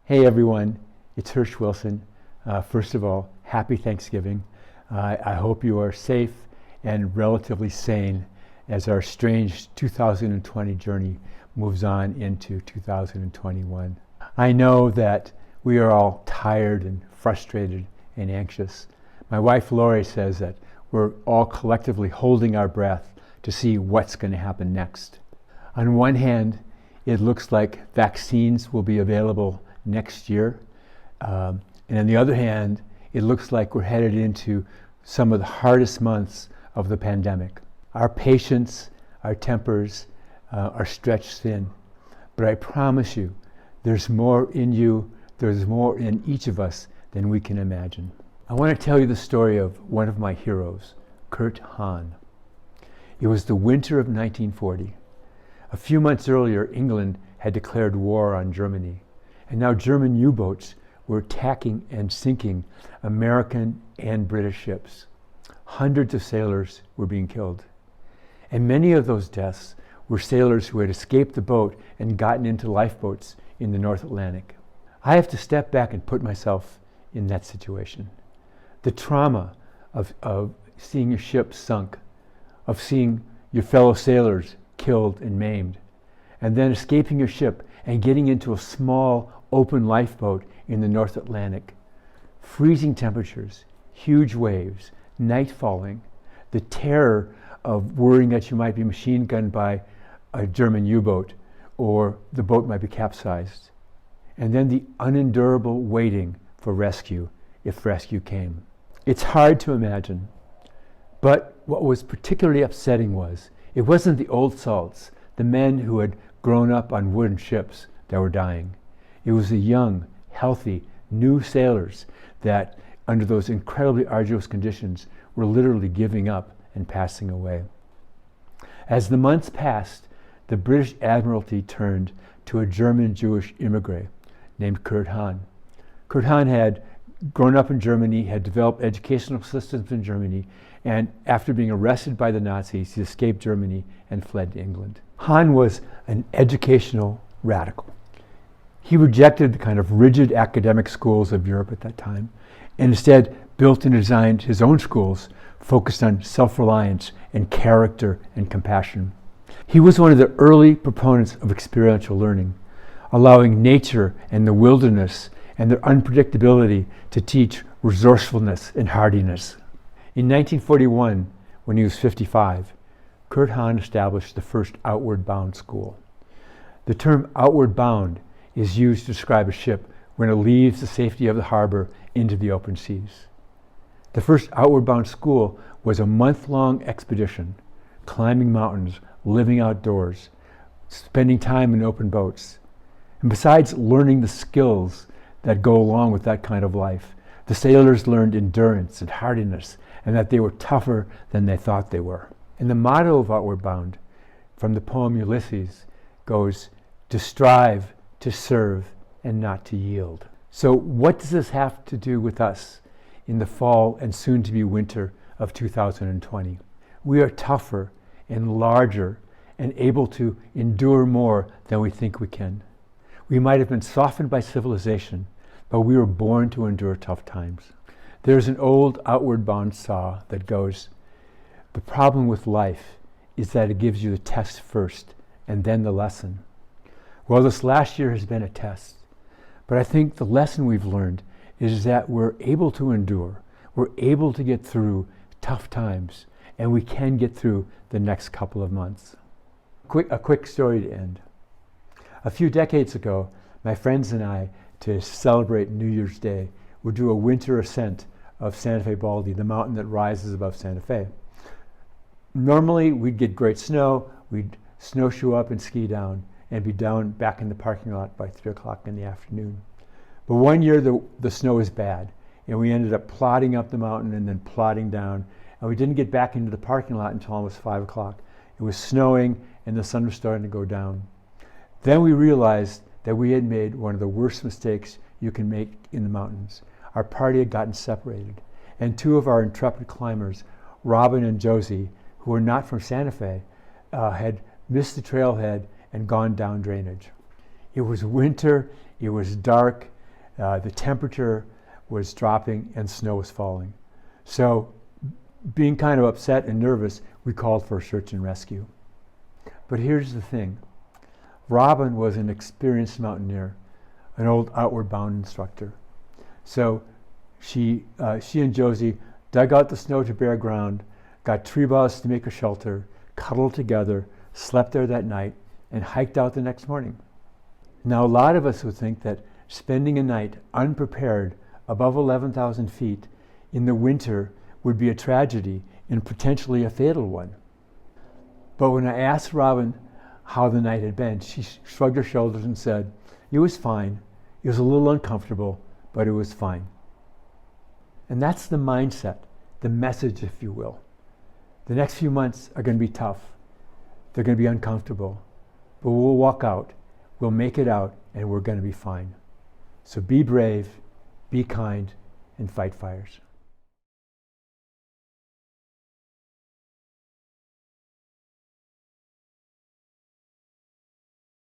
Hey everyone, it's Hirsch Wilson. First of all, happy Thanksgiving. I hope you are safe and relatively sane as our strange 2020 journey moves on into 2021. I know that we are all tired and frustrated and anxious. My wife Lori says that we're all collectively holding our breath to see what's going to happen next. On one hand, it looks like vaccines will be available next year. And on the other hand, it looks like we're headed into some of the hardest months of the pandemic. Our patience, our tempers are stretched thin. But I promise you, there's more in you, there's more in each of us than we can imagine. I want to tell you the story of one of my heroes, Kurt Hahn. It was the winter of 1940. A few months earlier, England had declared war on Germany. And now German U-boats were attacking and sinking American and British ships. Hundreds of sailors were being killed. And many of those deaths were sailors who had escaped the boat and gotten into lifeboats in the North Atlantic. I have to step back and put myself in that situation. The trauma of seeing your ship sunk, of seeing your fellow sailors killed and maimed, and then escaping your ship and getting into a small open lifeboat in the North Atlantic. Freezing temperatures, huge waves, night falling, the terror of worrying that you might be machine gunned by a German U-boat or the boat might be capsized. And then the unendurable waiting for rescue, if rescue came. It's hard to imagine, but what was particularly upsetting was, it wasn't the old salts, the men who had grown up on wooden ships that were dying. It was the young, healthy, new sailors that, under those incredibly arduous conditions, were literally giving up and passing away. As the months passed, the British Admiralty turned to a German Jewish immigrant named Kurt Hahn. Kurt Hahn had grown up in Germany, had developed educational systems in Germany, and after being arrested by the Nazis, he escaped Germany and fled to England. Hahn was an educational radical. He rejected the kind of rigid academic schools of Europe at that time, and instead built and designed his own schools focused on self-reliance and character and compassion. He was one of the early proponents of experiential learning, allowing nature and the wilderness and their unpredictability to teach resourcefulness and hardiness. In 1941, when he was 55, Kurt Hahn established the first outward bound school. The term outward bound is used to describe a ship when it leaves the safety of the harbor into the open seas. The first outward bound school was a month-long expedition, climbing mountains, living outdoors, spending time in open boats. And besides learning the skills that go along with that kind of life, the sailors learned endurance and hardiness, and that they were tougher than they thought they were. And the motto of Outward Bound, from the poem Ulysses, goes, to strive, to serve, and not to yield. So what does this have to do with us in the fall and soon to be winter of 2020? We are tougher and larger and able to endure more than we think we can. We might have been softened by civilization, but we were born to endure tough times. There's an old Outward Bound saw that goes, the problem with life is that it gives you the test first and then the lesson. Well, this last year has been a test, but I think the lesson we've learned is that we're able to endure, we're able to get through tough times, and we can get through the next couple of months. A quick story to end. A few decades ago, my friends and I, to celebrate New Year's Day, would do a winter ascent of Santa Fe Baldy, the mountain that rises above Santa Fe. Normally, we'd get great snow, we'd snowshoe up and ski down, and be down back in the parking lot by 3 o'clock in the afternoon. But one year the snow was bad, and we ended up plodding up the mountain and then plodding down, and we didn't get back into the parking lot until almost 5 o'clock. It was snowing and the sun was starting to go down. Then we realized that we had made one of the worst mistakes you can make in the mountains. Our party had gotten separated, and two of our intrepid climbers, Robin and Josie, who were not from Santa Fe, had missed the trailhead and gone down drainage. It was winter, it was dark, The temperature was dropping and snow was falling. So, being kind of upset and nervous, we called for search and rescue. But here's the thing. Robin was an experienced mountaineer, an old outward bound instructor. So she and Josie dug out the snow to bare ground, got tree boughs to make a shelter, cuddled together, slept there that night, and hiked out the next morning. Now, a lot of us would think that spending a night unprepared above 11,000 feet in the winter would be a tragedy and potentially a fatal one. But when I asked Robin how the night had been, she shrugged her shoulders and said, "It was fine. It was a little uncomfortable, but it was fine." And that's the mindset, the message, if you will. The next few months are going to be tough. They're going to be uncomfortable. But we'll walk out, we'll make it out, and we're going to be fine. So be brave, be kind, and fight fires.